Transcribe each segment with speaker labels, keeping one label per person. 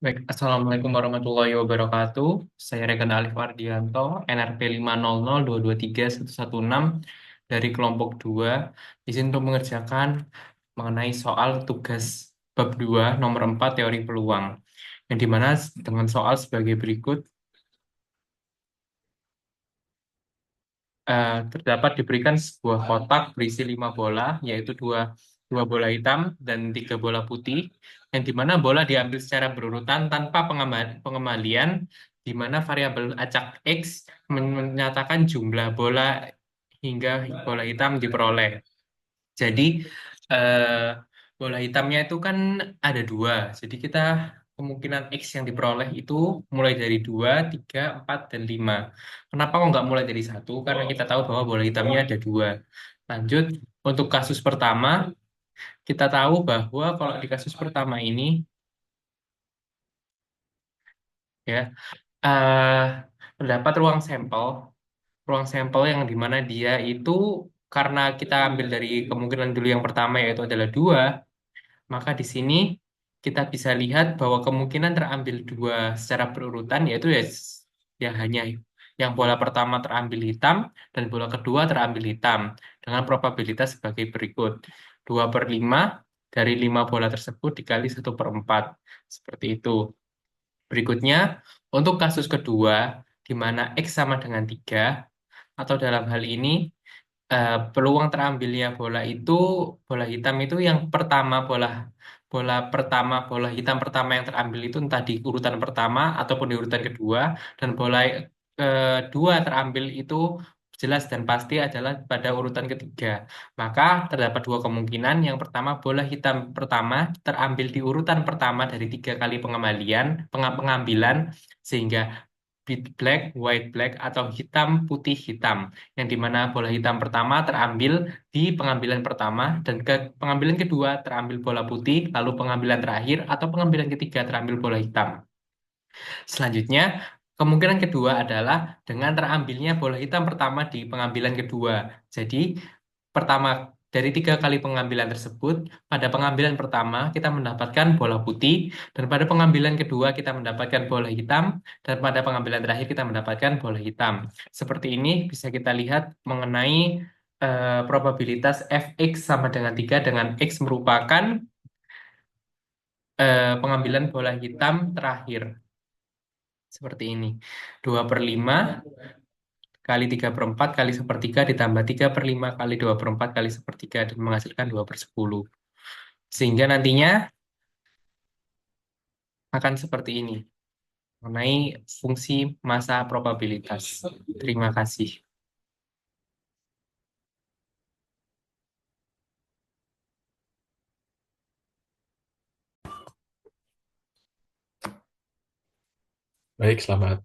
Speaker 1: Baik, Assalamualaikum warahmatullahi wabarakatuh. Saya Regan Alif Ardianto, NRP 500223116 dari kelompok 2. Izin untuk mengerjakan mengenai soal tugas bab 2 nomor 4 teori peluang. Yang dimana dengan soal sebagai berikut, terdapat diberikan sebuah kotak berisi 5 bola, yaitu dua bola hitam dan 3 bola putih, yang dimana bola diambil secara berurutan tanpa pengembalian, di mana variabel acak X menyatakan jumlah bola hingga bola hitam diperoleh. Jadi eh, bola hitamnya itu kan ada dua. Jadi kita kemungkinan X yang diperoleh itu mulai dari 2, 3, 4, dan 5. Kenapa kok nggak mulai dari satu? Karena kita tahu bahwa bola hitamnya ada dua. Lanjut, untuk kasus pertama, kita tahu bahwa kalau di kasus pertama ini, ya, eh, terdapat ruang sampel yang dimana dia itu karena kita ambil dari kemungkinan dulu yang pertama yaitu adalah dua. Maka di sini kita bisa lihat bahwa kemungkinan terambil dua secara berurutan yaitu ya hanya yang bola pertama terambil hitam dan bola kedua terambil hitam dengan probabilitas sebagai berikut. 2/5 dari 5 bola tersebut dikali 1/4. Seperti itu. Berikutnya, untuk kasus kedua, di mana X sama dengan 3, atau dalam hal ini peluang terambilnya bola itu bola hitam itu yang pertama bola hitam pertama yang terambil itu entah di urutan pertama ataupun di urutan kedua, dan bola kedua terambil itu jelas dan pasti adalah pada urutan ketiga. Maka terdapat dua kemungkinan. Yang pertama, bola hitam pertama terambil di urutan pertama dari 3 kali pengambilan, sehingga black, white black, atau hitam putih hitam, yang dimana bola hitam pertama terambil di pengambilan pertama dan ke pengambilan kedua terambil bola putih, lalu pengambilan terakhir atau pengambilan ketiga terambil bola hitam. Selanjutnya, kemungkinan kedua adalah dengan terambilnya bola hitam pertama di pengambilan kedua. Jadi, pertama dari 3 kali pengambilan tersebut, pada pengambilan pertama kita mendapatkan bola putih, dan pada pengambilan kedua kita mendapatkan bola hitam, dan pada pengambilan terakhir kita mendapatkan bola hitam. Seperti ini bisa kita lihat mengenai probabilitas Fx sama dengan 3, dengan X merupakan pengambilan bola hitam terakhir. Seperti ini. 2/5 kali 3/4 kali sepertiga ditambah 3/5 kali 2/4 kali sepertiga dan menghasilkan 2/10. Sehingga nantinya akan seperti ini mengenai fungsi massa probabilitas. Terima kasih.
Speaker 2: Baik, selamat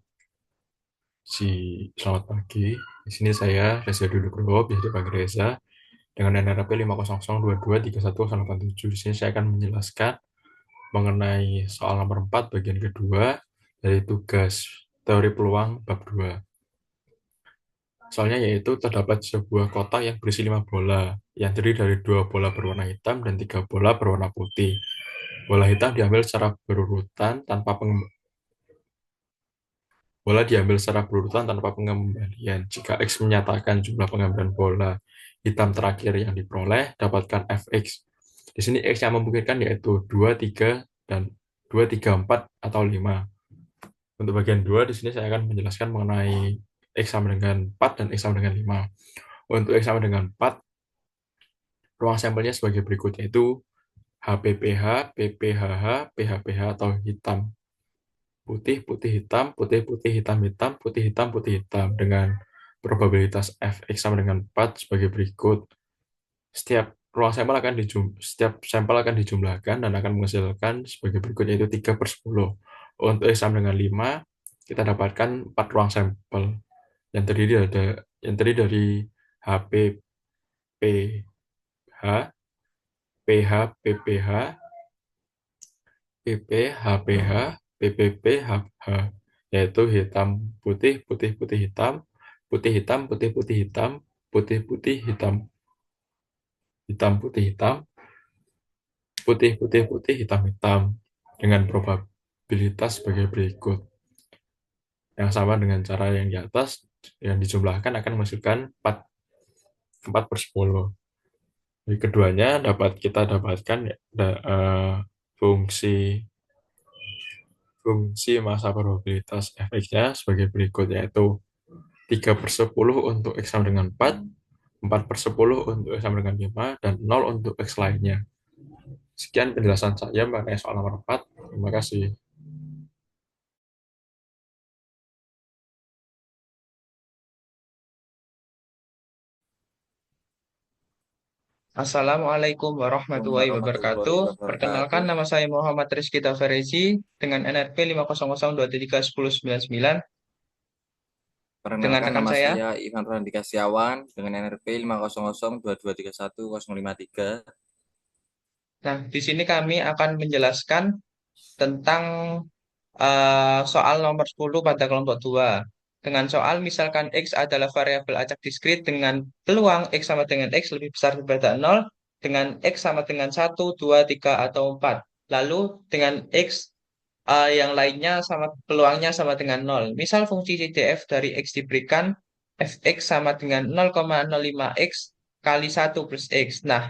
Speaker 2: pagi. Di sini saya Reza Nugroho, bisa dipanggil Reza, dengan NRP 500223187. Di sini saya akan menjelaskan mengenai soal nomor 4 bagian kedua dari tugas teori peluang bab 2. Soalnya yaitu terdapat sebuah kotak yang berisi 5 bola, yang terdiri dari 2 bola berwarna hitam dan 3 bola berwarna putih. Bola hitam diambil secara berurutan tanpa Bola diambil secara berurutan tanpa pengembalian. Jika X menyatakan jumlah pengambilan bola hitam terakhir yang diperoleh, dapatkan Fx. Di sini X yang memungkinkan yaitu 2, 3, dan 2, 3, 4, atau 5. Untuk bagian 2, di sini saya akan menjelaskan mengenai X sama dengan 4 dan X sama dengan 5. Untuk X sama dengan 4, ruang sampelnya sebagai berikut, yaitu HPPH, PPHH, PHPH atau hitam putih, putih hitam, putih putih hitam hitam, putih hitam putih hitam, dengan probabilitas Fx sama dengan 4 sebagai berikut. Setiap sampel akan dijumlahkan dan akan menghasilkan sebagai berikut, yaitu 3/10. Untuk X sama dengan 5, kita dapatkan 4 ruang sampel yang terdiri dari HPPH, PH, PPH, HPH, PPPHH, yaitu hitam putih, putih putih hitam, putih hitam, putih putih hitam, putih putih hitam, hitam putih hitam, putih putih putih hitam hitam, dengan probabilitas probabilitas sebagai berikut. Yang sama dengan cara yang di atas, yang dijumlahkan akan menghasilkan 4 per 10. Jadi keduanya dapat kita dapatkan ya, fungsi fungsi massa probabilitas fx-nya sebagai berikut, yaitu 3 per 10 untuk x sama dengan 4 per 10 untuk x sama dengan 5, dan 0 untuk x lainnya. Sekian penjelasan saya mengenai soal nomor 4. Terima kasih.
Speaker 3: Assalamualaikum
Speaker 4: Assalamualaikum
Speaker 3: warahmatullahi
Speaker 4: warahmatullahi
Speaker 3: wabarakatuh. Perkenalkan,
Speaker 4: wabarakatuh.
Speaker 3: nama saya Muhammad Rizky Tafarezi dengan NRP 500231099 dengan
Speaker 4: Perkenalkan
Speaker 3: rekan
Speaker 4: nama
Speaker 3: saya.
Speaker 4: saya Ivan Randika Setiawan dengan NRP 5002231 053.
Speaker 3: Nah, di sini kami akan menjelaskan tentang soal nomor 10 pada kelompok 2. Dengan soal misalkan X adalah variabel acak diskrit dengan peluang X sama dengan X lebih besar daripada 0, dengan X sama dengan 1, 2, 3, atau 4. Lalu dengan X yang lainnya sama peluangnya sama dengan 0. Misal fungsi CDF dari X diberikan fx sama dengan 0,05x kali 1 plus x. Nah,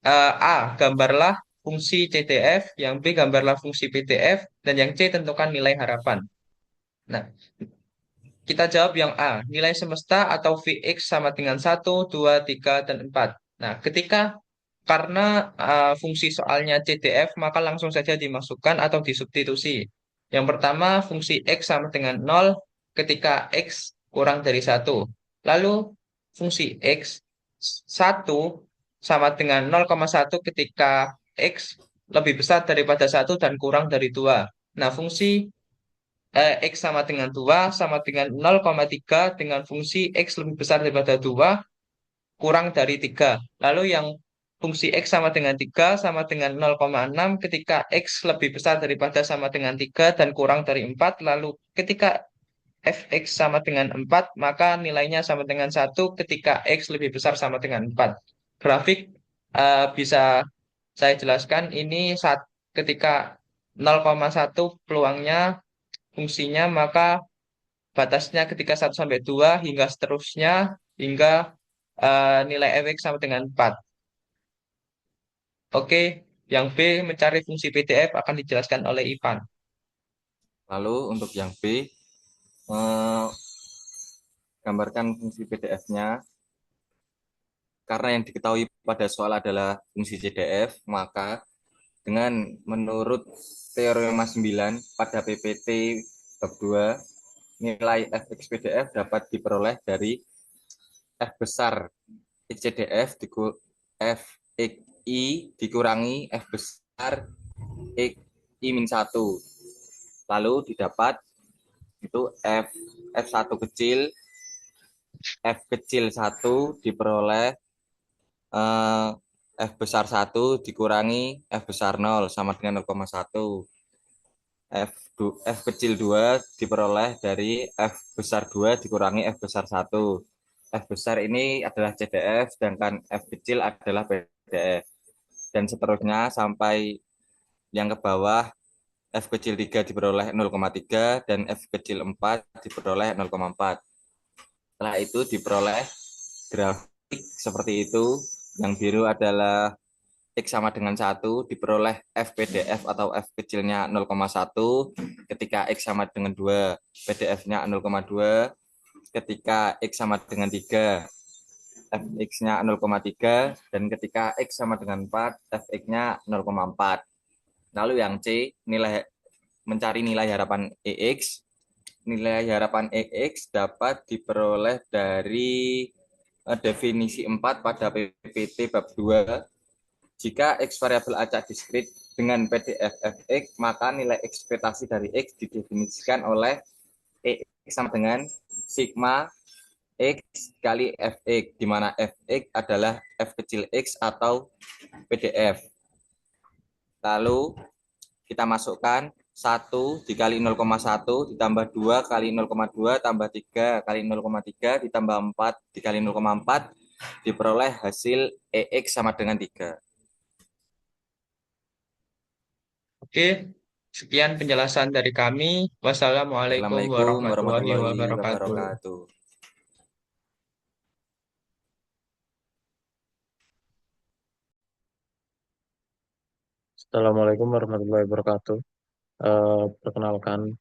Speaker 3: A, gambarlah fungsi CDF, yang B, gambarlah fungsi PDF, dan yang C, tentukan nilai harapan. Nah, kita jawab yang A, nilai semesta atau Vx sama dengan 1, 2, 3, dan 4. Nah, karena fungsi soalnya CDF, maka langsung saja dimasukkan atau disubstitusi. Yang pertama, fungsi X sama dengan 0 ketika X kurang dari 1. Lalu, fungsi X 1 sama dengan 0,1 ketika X lebih besar daripada 1 dan kurang dari 2. Nah, fungsi X sama dengan 2 sama dengan 0,3 dengan fungsi X lebih besar daripada 2 kurang dari 3. Lalu yang fungsi X sama dengan 3 sama dengan 0,6 ketika X lebih besar daripada sama dengan 3 dan kurang dari 4. Lalu ketika fx sama dengan 4, maka nilainya sama dengan 1 ketika X lebih besar sama dengan 4. Grafik bisa saya jelaskan ini ketika 0,1 peluangnya fungsinya, maka batasnya ketika 1 sampai 2 hingga seterusnya hingga nilai fx sama dengan 4. Oke, yang B, mencari fungsi PDF, akan dijelaskan oleh Ipan.
Speaker 4: Lalu untuk yang B, gambarkan fungsi PDF-nya. Karena yang diketahui pada soal adalah fungsi CDF, maka menurut teorema 9 pada PPT bab 2, nilai fx PDF dapat diperoleh dari F besar XCDF FXI dikurangi F besar XI-1. Lalu didapat itu F1 kecil, F kecil 1 diperoleh F besar 1 dikurangi F besar 0 sama dengan 0,1. F kecil 2 diperoleh dari F besar 2 dikurangi F besar 1. F besar ini adalah CDF, sedangkan F kecil adalah PDF. Dan seterusnya sampai yang ke bawah, F kecil 3 diperoleh 0,3 dan F kecil 4 diperoleh 0,4. Setelah itu diperoleh grafik seperti itu. Yang biru adalah X sama dengan 1, diperoleh FPDF atau F kecilnya 0,1, ketika X sama dengan 2, PDF-nya 0,2, ketika X sama dengan 3, Fx-nya 0,3, dan ketika X sama dengan 4, Fx-nya 0,4. Lalu yang C, mencari nilai harapan EX. Nilai harapan EX dapat diperoleh dari definisi 4 pada PPT bab 2. Jika X variabel acak diskrit dengan PDF Fx, maka nilai ekspektasi dari X didefinisikan oleh EX sama dengan sigma X kali Fx, di mana Fx adalah F kecil X atau PDF. Lalu kita masukkan 1 dikali 0,1 ditambah 2 kali 0,2 tambah 3 kali 0,3 ditambah 4 dikali 0,4 diperoleh hasil EX sama dengan 3.
Speaker 3: Oke, Sekian penjelasan dari kami. Wassalamualaikum
Speaker 4: Assalamualaikum
Speaker 3: warahmatullahi
Speaker 4: warahmatullahi
Speaker 3: wabarakatuh.
Speaker 4: wabarakatuh.
Speaker 5: Assalamualaikum warahmatullahi wabarakatuh. Perkenalkan,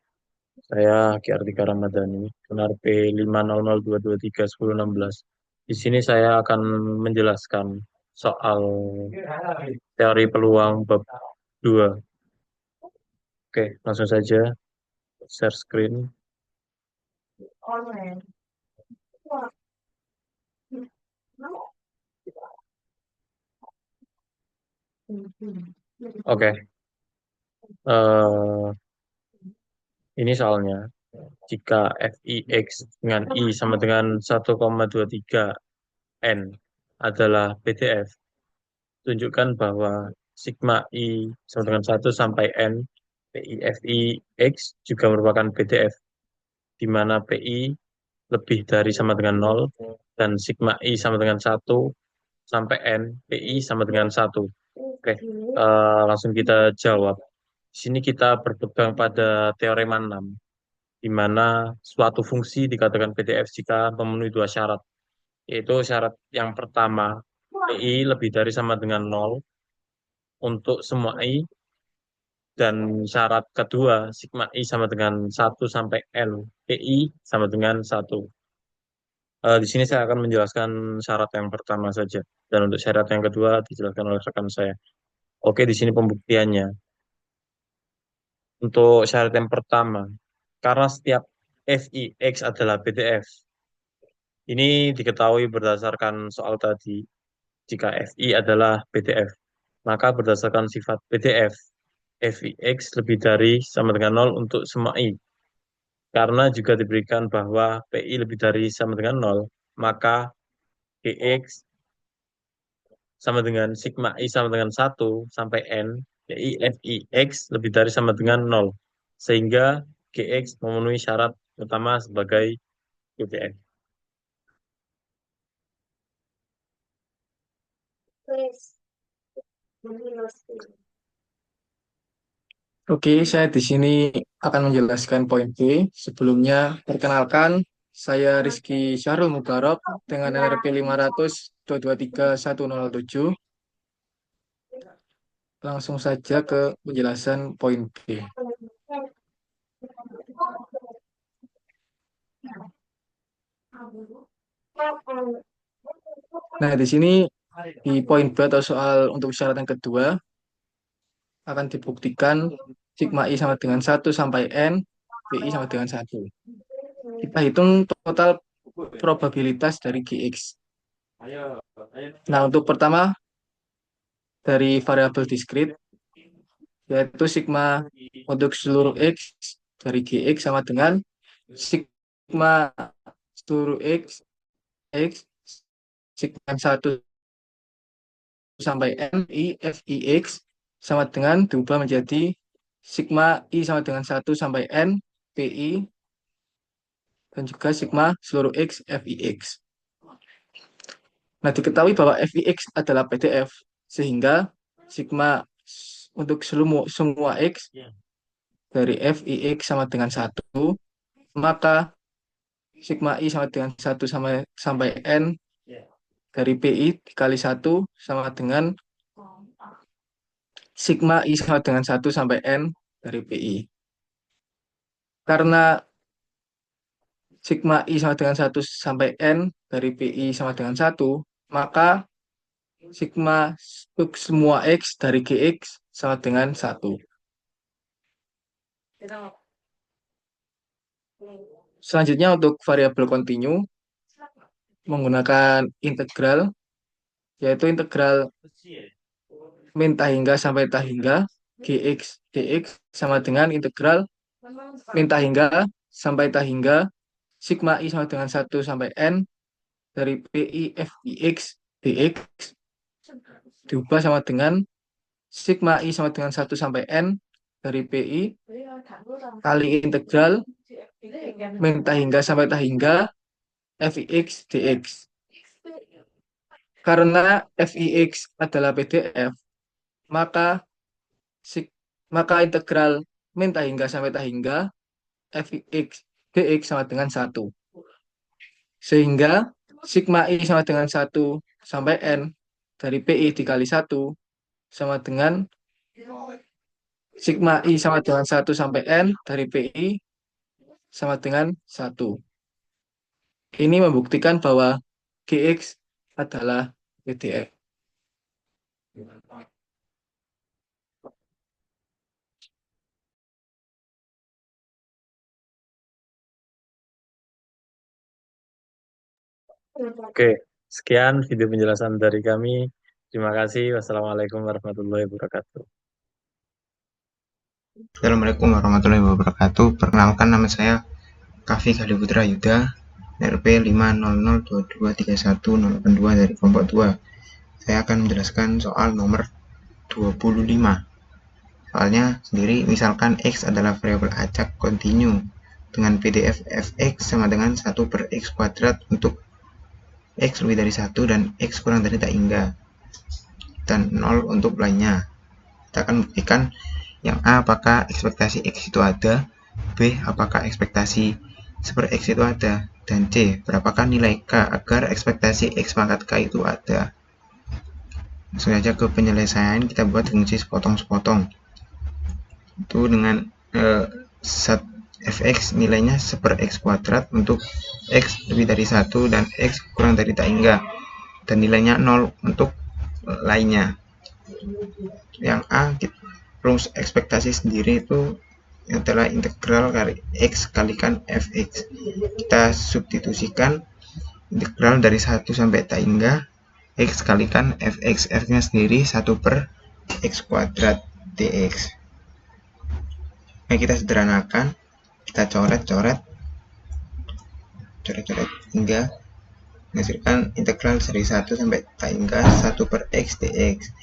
Speaker 5: saya Haki Ardika Ramadhani, benar P500223116. Di sini saya akan menjelaskan soal teori peluang bab 2. Oke, langsung saja share screen. Oke, eh, ini soalnya. Jika Fix dengan I sama dengan 1,23 N adalah BDF, tunjukkan bahwa sigma I sama dengan 1 sampai N PI FI X juga merupakan BDF, di mana PI lebih dari sama dengan 0 dan sigma I sama dengan 1 sampai N PI sama dengan 1. Oke, langsung kita jawab. Di sini kita berpegang pada teorema 6, di mana suatu fungsi dikatakan BDF jika memenuhi dua syarat, yaitu syarat yang pertama, PI lebih dari sama dengan 0 untuk semua I, dan syarat kedua, sigma I sama dengan 1 sampai N, PI sama dengan 1. Di sini saya akan menjelaskan syarat yang pertama saja, dan untuk syarat yang kedua dijelaskan oleh rekan saya. Oke, di sini pembuktiannya. Untuk syarat yang pertama, karena setiap FIX adalah BDF, ini diketahui berdasarkan soal tadi. Jika FI adalah BDF, maka berdasarkan sifat BDF, FIX lebih dari sama dengan 0 untuk semua I. Karena juga diberikan bahwa PI lebih dari sama dengan 0, maka GX sama dengan sigma I sama dengan 1 sampai N, PI FIX lebih dari sama dengan 0. Sehingga GX memenuhi syarat utama sebagai BDF.
Speaker 6: Oke, saya di sini akan menjelaskan poin B. Sebelumnya, perkenalkan, saya Rizky Syahrul Mubarok dengan NRP 500-223-107. Langsung saja ke penjelasan poin B. Nah, di sini di poin B atau soal untuk syarat yang kedua akan dibuktikan sigma I sama dengan 1 sampai N, PI sama dengan 1. Kita hitung total probabilitas dari GX. Nah, untuk pertama dari variabel diskrit, yaitu sigma untuk seluruh X dari GX sama dengan sigma seluruh X sigma 1 sampai N I F I X sama dengan diubah menjadi sigma I sama dengan 1 sampai N PI dan juga sigma seluruh X FIX. Nah, diketahui bahwa FIX adalah PDF, sehingga sigma untuk semua X dari FIX sama dengan 1, maka sigma I sama dengan 1 sampai N dari PI dikali 1 sama dengan sigma I sama dengan 1 sampai N dari PI. Karena sigma I sama dengan 1 sampai N dari PI sama dengan 1, maka sigma untuk semua X dari GX sama dengan 1. Selanjutnya untuk variabel kontinu menggunakan integral, yaitu integral min tahingga sampai tahingga GX dx sama dengan integral min tahingga sampai tahingga sigma I sama dengan 1 sampai N dari PI FIX dx diubah sama dengan sigma I sama dengan 1 sampai N dari PI kali integral min tahingga sampai tahingga FIX dx. Karena FIX adalah PDF, maka maka integral min tak hingga sampai tak hingga fx dx sama dengan 1. Sehingga sigma i sama dengan 1 sampai n dari pi dikali 1 sama dengan sigma i sama dengan 1 sampai n dari pi sama dengan 1. Ini membuktikan bahwa gx adalah PDF.
Speaker 5: Oke, sekian video penjelasan dari kami. Terima kasih. Wassalamualaikum warahmatullahi wabarakatuh.
Speaker 7: Assalamualaikum warahmatullahi wabarakatuh. Perkenalkan, nama saya Kavi Galiputra Yuda, RP 500223182 dari kelompok 2. Saya akan menjelaskan soal nomor 25. Soalnya sendiri, misalkan X adalah variabel acak kontinu dengan PDF fx sama dengan 1 per X kuadrat untuk X lebih dari 1 dan X kurang dari tak hingga, dan 0 untuk lainnya. Kita akan buktikan yang A, apakah ekspektasi X itu ada, B, apakah ekspektasi super X itu ada, dan C, berapakah nilai K agar ekspektasi X pangkat K itu ada. Langsung saja ke penyelesaian, kita buat fungsi sepotong-sepotong. Itu dengan fx nilainya super X kuadrat untuk X lebih dari 1 dan X kurang dari tak hingga, dan nilainya 0 untuk lainnya. Yang A, rumus ekspektasi sendiri itu adalah integral kali X kalikan fx. Kita substitusikan integral dari 1 sampai tak hingga X kalikan fx. F-nya sendiri 1 per X kuadrat dx. Nah, kita sederhanakan, kita coret-coret hingga menghasilkan integral dari 1 sampai tak hingga 1 per X dx.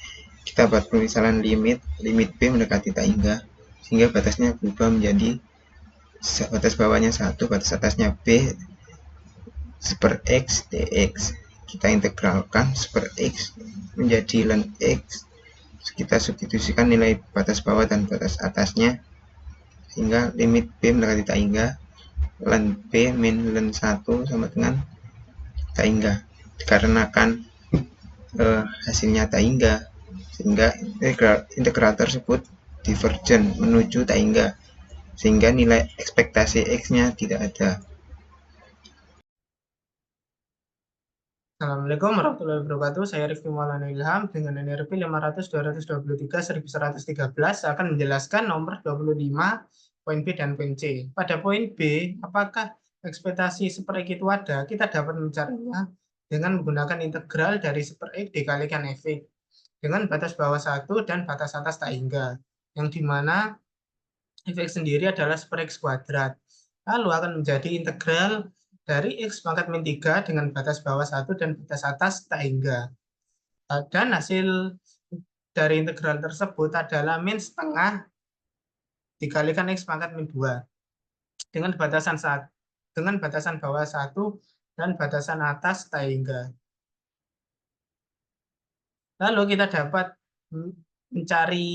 Speaker 7: Kita buat pemisalan limit B mendekati tak hingga, sehingga batasnya berubah menjadi batas bawahnya 1, batas atasnya B per X dx. Kita integralkan per X menjadi ln X. Kita substitusikan nilai batas bawah dan batas atasnya, sehingga limit B mendekati tak hingga ln B min ln 1 sama dengan tak hingga. Dikarenakan hasilnya tak hingga, sehingga integral tersebut divergen menuju tak hingga, sehingga nilai ekspektasi X-nya tidak ada.
Speaker 8: Assalamualaikum warahmatullahi wabarakatuh. Saya Rifki Maulana Ilham dengan NRP 500-223-1113 akan menjelaskan nomor 25, poin B dan poin C. Pada poin B, apakah ekspektasi super X itu ada? Kita dapat mencarinya dengan menggunakan integral dari super X dikalikan fx dengan batas bawah 1 dan batas atas tak hingga, yang dimana fx sendiri adalah super X kuadrat. Lalu akan menjadi integral dari X pangkat min 3 dengan batas bawah 1 dan batas atas tak hingga. Dan hasil dari integral tersebut adalah min setengah dikalikan X pangkat min 2 dengan batasan bawah 1 dan batasan atas tak hingga. Lalu kita dapat mencari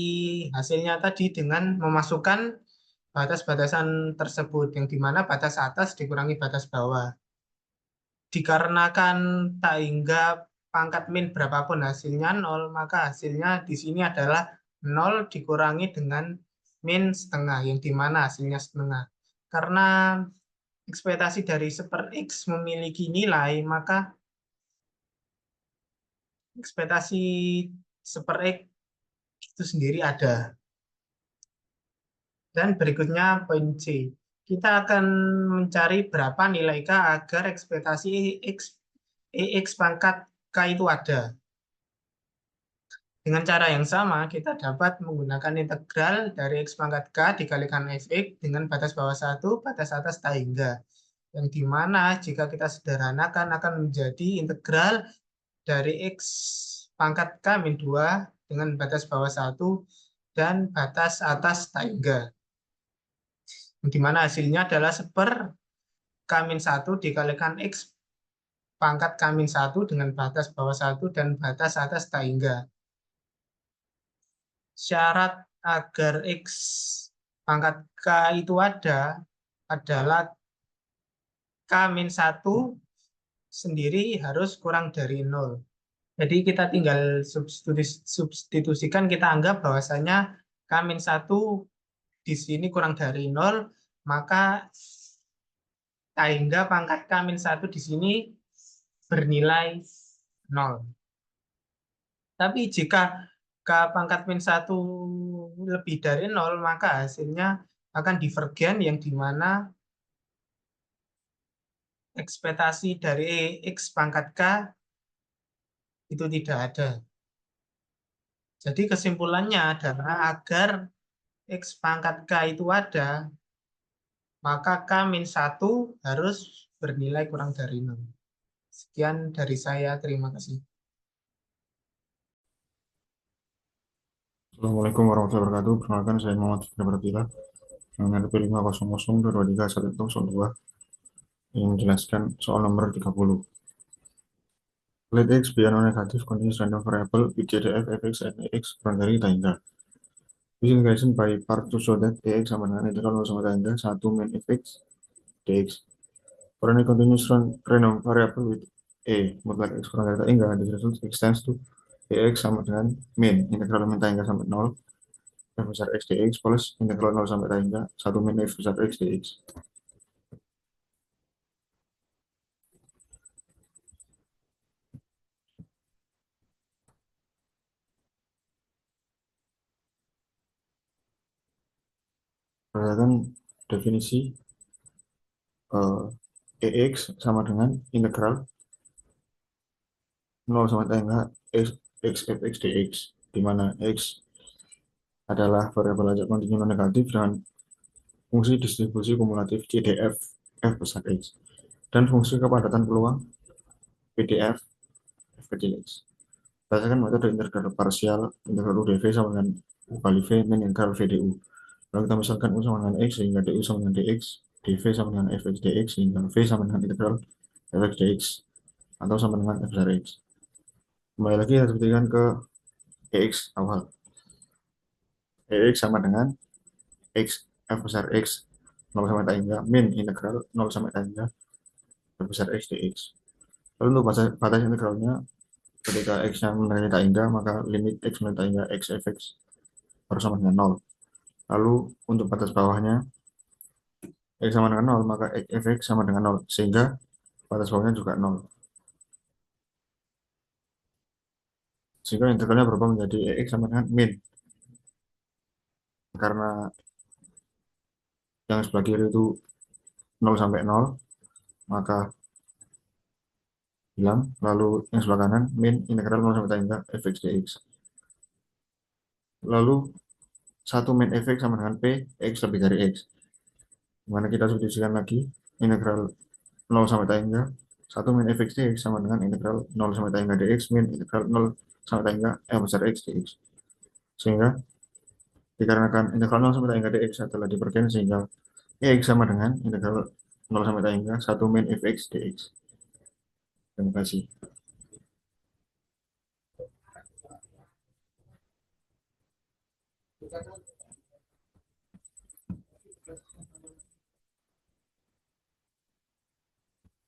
Speaker 8: hasilnya tadi dengan memasukkan batas-batasan tersebut, yang dimana batas atas dikurangi batas bawah. Dikarenakan tak hingga pangkat min berapapun hasilnya 0, maka hasilnya di sini adalah 0 dikurangi dengan min setengah, yang dimana hasilnya setengah. Karena ekspektasi dari super X memiliki nilai, maka ekspektasi super X itu sendiri ada. Dan berikutnya poin C. Kita akan mencari berapa nilai K agar ekspektasi EX pangkat K itu ada. Dengan cara yang sama, kita dapat menggunakan integral dari X pangkat K dikalikan fx dengan batas bawah 1, batas atas tak hingga. Yang dimana jika kita sederhanakan akan menjadi integral dari X pangkat K min 2 dengan batas bawah 1 dan batas atas tak hingga. Di mana hasilnya adalah seper K-1 dikalikan X pangkat K-1 dengan batas bawah 1 dan batas atas tak hingga. Syarat agar X pangkat K itu ada adalah K-1 sendiri harus kurang dari 0. Jadi kita tinggal substitusikan, kita anggap bahwasanya K-1 di sini kurang dari 0, maka sehingga pangkat K-1 di sini bernilai 0. Tapi jika K pangkat min 1 lebih dari 0, maka hasilnya akan divergen, yang dimana ekspektasi dari X pangkat K itu tidak ada. Jadi kesimpulannya adalah agar X pangkat K itu ada, maka K-1 harus bernilai kurang dari 0. Sekian dari saya, terima kasih.
Speaker 9: Assalamualaikum warahmatullahi wabarakatuh. Perkenalkan, saya Muhammad Fikri Pratila, yang NRP 500-223-102, yang menjelaskan soal nomor 30. Let X be a non-negative continuous random variable with JDF, fx, and X kurang dari hingga. This integration by part to show that AX sama dengan integral 0 sampai hingga 1 min fx dx. For any continuous random variable with A mutlak X kurang dari hingga, this result extends to AX sama dengan min integral min hingga sampai 0 f besar x dx plus integral 0 sampai hingga 1 min f besar x dx. Perhatikan definisi EX sama dengan integral 0 sampai hingga x fx dx, di mana x adalah variabel ajak kontinu negatif dengan fungsi distribusi kumulatif CDF f besar x dan fungsi kepadatan peluang PDF f kecil x. Berdasarkan metode integral parsial, integral UDV sama dengan U kali V min integral VDU. Lalu kita misalkan U sama dengan X sehingga DU sama dengan DX, DV sama dengan FX DX sehingga V sama dengan integral FX DX atau sama dengan F besar X. Kembali lagi kita buktikan ke EX awal. EX sama dengan X F besar X 0 sampai hingga min integral 0 sampai hingga F besar X DX. Lalu untuk batas integralnya, ketika X-nya mencapai hingga, maka limit X mencapai hingga X fx harus sama dengan 0. Lalu untuk batas bawahnya, X sama dengan 0, maka X fx sama dengan 0, sehingga batas bawahnya juga 0. Sehingga integralnya berubah menjadi X sama dengan min. Karena yang sebelah kiri itu 0 sampai 0, maka hilang. Lalu yang sebelah kanan, min integral 0 sampai hingga fx dx. Lalu 1 min fx sama dengan p, x lebih dari x. Dimana kita substitusikan lagi, integral 0 sampai hingga 1 min fx dx sama dengan integral 0 sampai hingga dx min integral 0 sampai hingga f besar x dx. Sehingga dikarenakan integral 0 sampai hingga dx adalah divergen, sehingga x sama dengan integral 0 sampai hingga 1 min fx dx. Terima kasih.